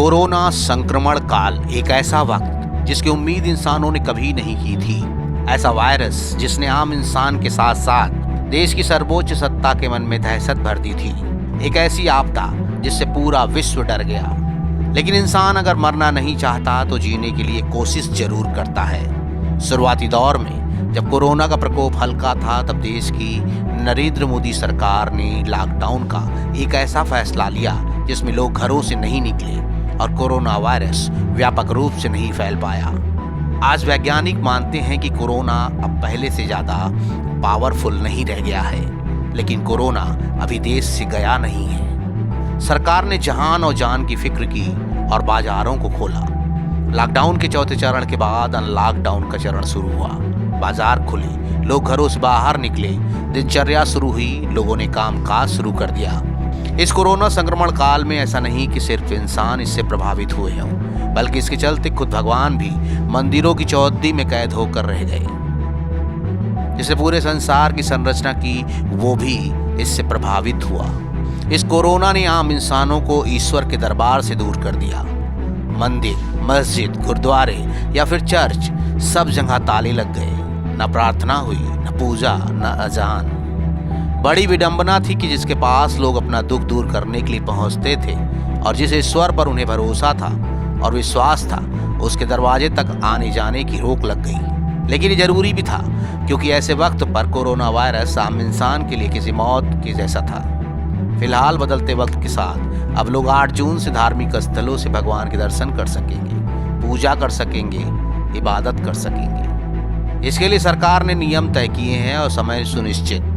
Corona संक्रमण काल एक ऐसा वक्त जिसकी उम्मीद इंसानों ने कभी नहीं की थी। ऐसा वायरस जिसने आम इंसान के साथ साथ देश की सर्वोच्च सत्ता के मन में दहशत भर दी थी। एक ऐसी आपदा जिससे पूरा विश्व डर गया। लेकिन इंसान अगर मरना नहीं चाहता तो जीने के लिए कोशिश जरूर करता है। शुरुआती दौर में जब कोरोना का प्रकोप हल्का था तब देश की नरेंद्र मोदी सरकार ने लॉकडाउन का एक ऐसा फैसला लिया जिसमें लोग घरों से नहीं निकले और कोरोना वायरस व्यापक रूप से नहीं फैल पाया। आज वैज्ञानिक मानते हैं कि कोरोना अब पहले से ज्यादा पावरफुल नहीं रह गया है, लेकिन कोरोना अभी देश से गया नहीं है। सरकार ने जहान और जान की फिक्र की और बाजारों को खोला। लॉकडाउन के चौथे चरण के बाद अनलॉकडाउन का चरण शुरू हुआ। बाजार खुले, लोग घरों से बाहर निकले, दिनचर्या शुरू हुई, लोगों ने कामकाज शुरू कर दिया। इस कोरोना संक्रमण काल में ऐसा नहीं कि सिर्फ इंसान इससे प्रभावित हुए हों, बल्कि इसके चलते खुद भगवान भी मंदिरों की चौहद्दी में कैद होकर रह गए। जिसने पूरे संसार की संरचना की वो भी इससे प्रभावित हुआ। इस कोरोना ने आम इंसानों को ईश्वर के दरबार से दूर कर दिया। मंदिर, मस्जिद, गुरुद्वारे या फिर चर्च, सब जगह ताले लग गए। न प्रार्थना हुई, न पूजा, न अजान। बड़ी विडंबना थी कि जिसके पास लोग अपना दुख दूर करने के लिए पहुंचते थे और जिस ईश्वर पर उन्हें भरोसा था और विश्वास था, उसके दरवाजे तक आने जाने की रोक लग गई। लेकिन ये जरूरी भी था, क्योंकि ऐसे वक्त पर कोरोना वायरस आम इंसान के लिए किसी मौत के जैसा था। फिलहाल बदलते वक्त के साथ अब लोग 8 जून से धार्मिक स्थलों से भगवान के दर्शन कर सकेंगे, पूजा कर सकेंगे, इबादत कर सकेंगे। इसके लिए सरकार ने नियम तय किए हैं और समय सुनिश्चित।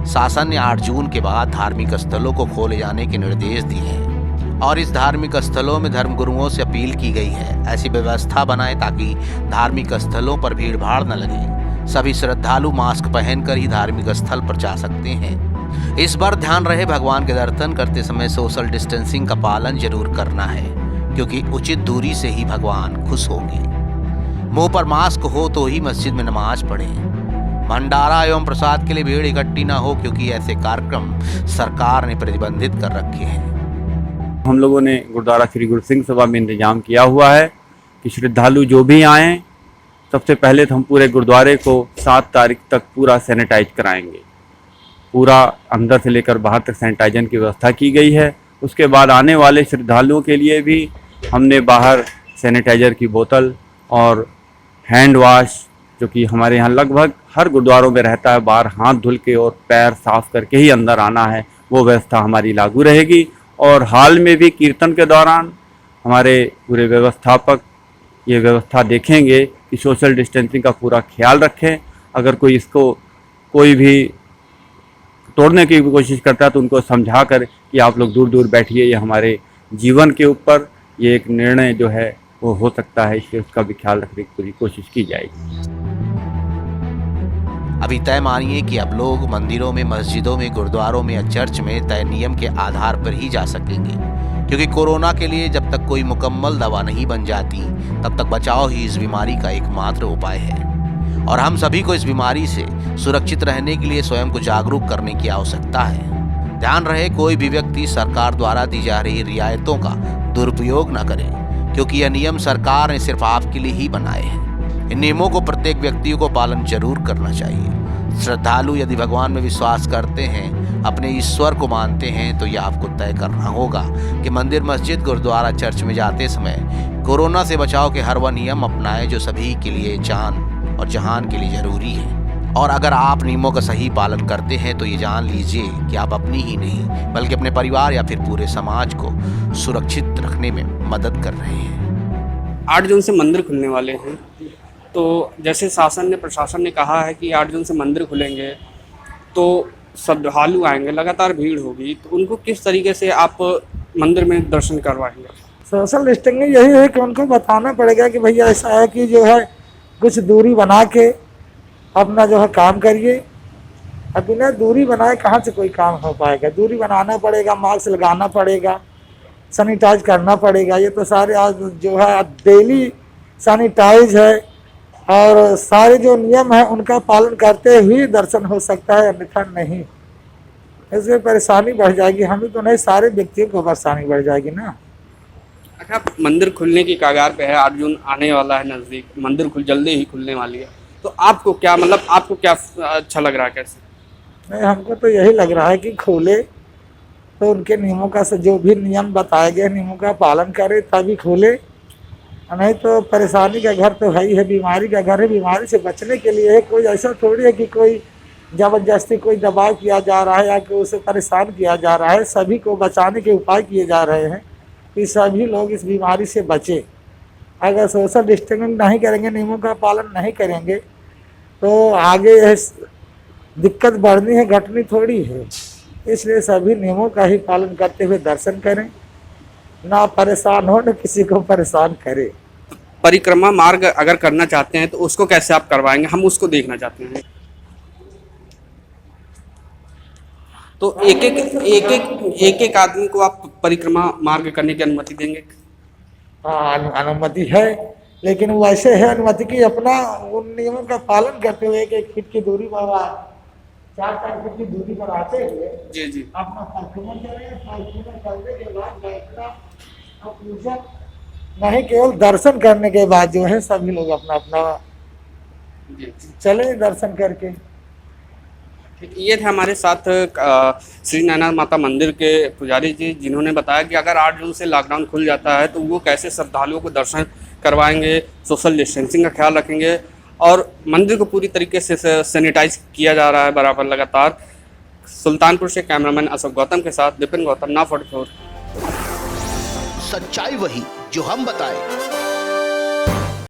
शासन ने 8 जून के बाद धार्मिक स्थलों को खोले जाने के निर्देश दिए हैं और इस धार्मिक स्थलों में धर्मगुरुओं से अपील की गई है ऐसी व्यवस्था बनाएं ताकि धार्मिक स्थलों पर भीड़ भाड़ न लगे। सभी श्रद्धालु मास्क पहनकर ही धार्मिक स्थल पर जा सकते हैं। इस बार ध्यान रहे, भगवान के दर्शन करते समय सोशल डिस्टेंसिंग का पालन जरूर करना है, क्योंकि उचित दूरी से ही भगवान खुश होंगे। मुंह पर मास्क हो तो ही मस्जिद में नमाज पढ़ें। भंडारा एवं प्रसाद के लिए भीड़ इकट्ठी न हो, क्योंकि ऐसे कार्यक्रम सरकार ने प्रतिबंधित कर रखे हैं। हम लोगों ने गुरुद्वारा श्री गुरु सिंह सभा में इंतजाम किया हुआ है कि श्रद्धालु जो भी आएँ, सबसे पहले तो हम पूरे गुरुद्वारे को 7 तारीख तक पूरा सैनिटाइज कराएंगे। पूरा अंदर से लेकर बाहर तक सैनिटाइजर की व्यवस्था की गई है। उसके बाद आने वाले श्रद्धालुओं के लिए भी हमने बाहर सैनिटाइजर की बोतल और हैंड वाश, जो कि हमारे यहाँ लगभग हर गुरुद्वारों में रहता है, बाहर हाथ धुल के और पैर साफ करके ही अंदर आना है, वो व्यवस्था हमारी लागू रहेगी। और हाल में भी कीर्तन के दौरान हमारे पूरे व्यवस्थापक ये व्यवस्था देखेंगे कि सोशल डिस्टेंसिंग का पूरा ख्याल रखें। अगर कोई भी तोड़ने की कोशिश करता है तो उनको समझा कर कि आप लोग दूर दूर बैठिए। ये हमारे जीवन के ऊपर ये एक निर्णय जो है वो हो सकता है, इसलिए उसका भी ख्याल रखने की पूरी कोशिश की जाएगी। अभी तय मानिए कि अब लोग मंदिरों में, मस्जिदों में, गुरुद्वारों में या चर्च में तय नियम के आधार पर ही जा सकेंगे, क्योंकि कोरोना के लिए जब तक कोई मुकम्मल दवा नहीं बन जाती तब तक बचाव ही इस बीमारी का एकमात्र उपाय है। और हम सभी को इस बीमारी से सुरक्षित रहने के लिए स्वयं को जागरूक करने की आवश्यकता है। ध्यान रहे, कोई भी व्यक्ति सरकार द्वारा दी जा रही रियायतों का दुरुपयोग न करे, क्योंकि यह नियम सरकार ने सिर्फ आपके लिए ही बनाए हैं। इन नियमों को प्रत्येक व्यक्ति को पालन जरूर करना चाहिए। श्रद्धालु यदि भगवान में विश्वास करते हैं, अपने ईश्वर को मानते हैं, तो यह आपको तय करना होगा कि मंदिर, मस्जिद, गुरुद्वारा, चर्च में जाते समय कोरोना से बचाव के हर वह नियम अपनाएं जो सभी के लिए, जान और जहान के लिए जरूरी है। और अगर आप नियमों का सही पालन करते हैं तो ये जान लीजिए कि आप अपनी ही नहीं बल्कि अपने परिवार या फिर पूरे समाज को सुरक्षित रखने में मदद कर रहे हैं। 8 जून से मंदिर खुलने वाले हैं, तो जैसे प्रशासन ने कहा है कि 8 जून से मंदिर खुलेंगे तो श्रद्धालु आएंगे, लगातार भीड़ होगी, तो उनको किस तरीके से आप मंदिर में दर्शन करवाएंगे? सोशल डिस्टेंसिंग यही है कि उनको बताना पड़ेगा कि भैया ऐसा है कि जो है कुछ दूरी बना के अपना जो है काम करिए। अब बिना दूरी बनाए कहाँ से कोई काम हो पाएगा? दूरी बनाना पड़ेगा, मास्क लगाना पड़ेगा, सैनिटाइज करना पड़ेगा। ये तो सारे आज जो है डेली सैनिटाइज है और सारे जो नियम हैं उनका पालन करते हुए दर्शन हो सकता है, अन्यथा नहीं। इसमें परेशानी बढ़ जाएगी, हमें तो नहीं, सारे व्यक्तियों को परेशानी बढ़ जाएगी ना। अच्छा, मंदिर खुलने की कगार पे है, 8 जून आने वाला है नज़दीक, मंदिर जल्दी ही खुलने वाली है, तो आपको क्या मतलब आपको क्या अच्छा लग रहा है, कैसे? नहीं, हमको तो यही लग रहा है कि खोले तो उनके नियमों का से जो भी नियम बताए गए नियमों का पालन करे तभी खोले, नहीं तो परेशानी का घर तो है ही है, बीमारी का घर है। बीमारी से बचने के लिए है, कोई ऐसा थोड़ी है कि कोई ज़बरदस्ती कोई दबाव किया जा रहा है या कि उसे परेशान किया जा रहा है। सभी को बचाने के उपाय किए जा रहे हैं कि सभी लोग इस बीमारी से बचें। अगर सोशल डिस्टेंसिंग नहीं करेंगे, नियमों का पालन नहीं करेंगे तो आगे दिक्कत बढ़नी है, घटनी थोड़ी है। इसलिए सभी नियमों का ही पालन करते हुए दर्शन करें, ना परेशान हो न किसी को परेशान करे। परिक्रमा मार्ग अगर करना चाहते हैं तो उसको कैसे आप करवाएंगे, हम उसको देखना चाहते हैं। तो एक आदमी को आप परिक्रमा मार्ग करने की अनुमति देंगे? हाँ, अनुमति है, लेकिन वो ऐसे है अनुमति की अपना उन नियमों का पालन करते हुए 1-1 फीट की दूरी पर 4-4 फीट की दूरी पर आते हुए जी जी। अपना परिक्रमा करें। परिक्रमा करने के बाद बैठना और पूजा नहीं, केवल दर्शन करने के बाद जो है सभी लोग अपना अपना जी। चले दर्शन करके। ये थे हमारे साथ श्री नैना माता मंदिर के पुजारी जी, जिन्होंने बताया कि अगर 8 जून से लॉकडाउन खुल जाता है तो वो कैसे श्रद्धालुओं को दर्शन करवाएंगे, सोशल डिस्टेंसिंग का ख्याल रखेंगे और मंदिर को पूरी तरीके से सैनिटाइज किया जा रहा है बराबर लगातार। सुल्तानपुर से कैमरामैन अशोक गौतम के साथ विपिन गौतम, Now 44। सच्चाई वही जो हम बताएं।